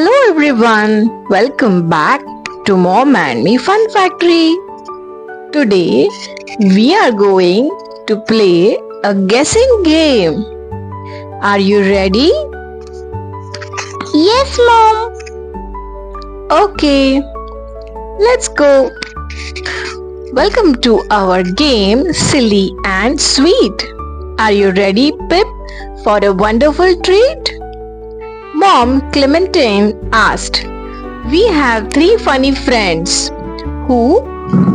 Hello everyone, welcome back to Mom and Me Fun Factory. Today we are going to play a guessing game. Are you ready? Yes, Mom. Okay, let's go. Welcome to our game Silly and Sweet. Are you ready, Pip, for a wonderful treat? Mom Clementine asked, "We have three funny friends who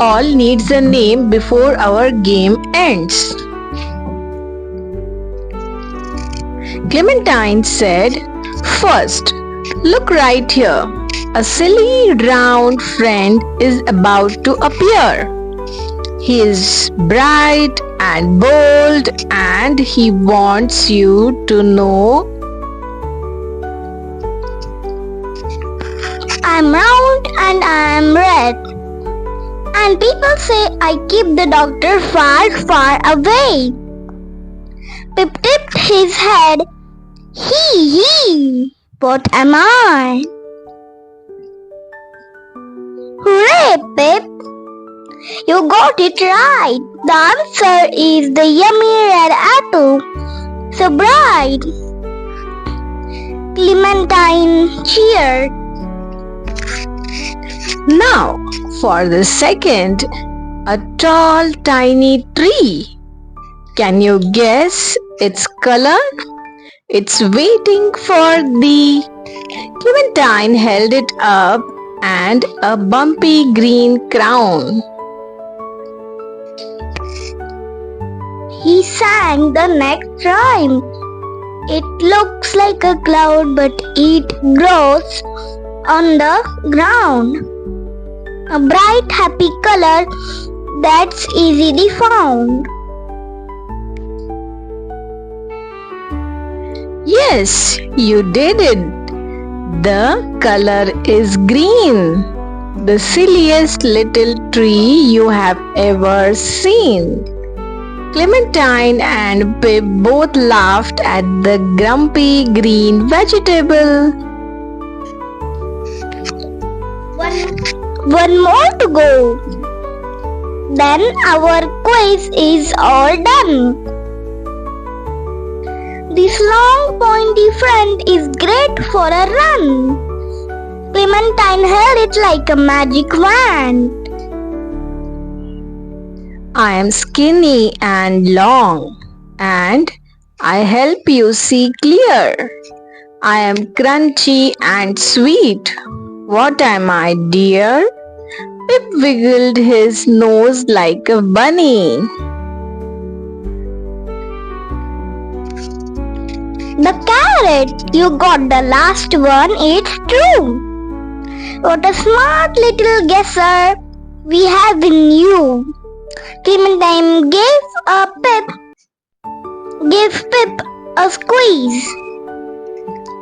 all needs a name before our game ends." Clementine said, "First, look right here. A silly round friend is about to appear. He is bright and bold and he wants you to know I'm round and I'm red. And people say I keep the doctor far, far away." Pip tipped his head. Hee, what am I? Hooray, Pip! You got it right. The answer is the yummy red apple. So bright. Clementine cheered. Now, for the second, a tall, tiny tree. Can you guess its color? It's waiting for thee. Clementine held it up and a bumpy green crown. He sang the next rhyme. It looks like a cloud, but it grows on the ground. A bright, happy color that's easily found. Yes, you did it. The color is green. The silliest little tree you have ever seen. Clementine and Pip both laughed at the grumpy green vegetable. One more to go. Then our quiz is all done. This long pointy friend is great for a run. Clementine held it like a magic wand. I am skinny and long, and I help you see clear. I am crunchy and sweet. What am I, dear? Pip wiggled his nose like a bunny. The carrot, you got the last one, it's true. What a smart little guesser we have in you. Clementine gave Pip a squeeze.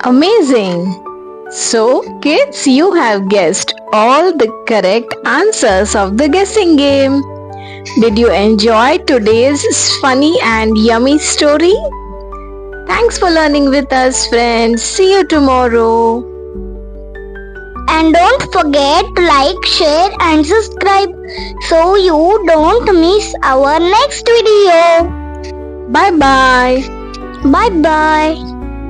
Amazing! So, kids, you have guessed all the correct answers of the guessing game. Did you enjoy today's funny and yummy story? Thanks for learning with us, friends. See you tomorrow. And don't forget to like, share and subscribe so you don't miss our next video. Bye-bye. Bye-bye.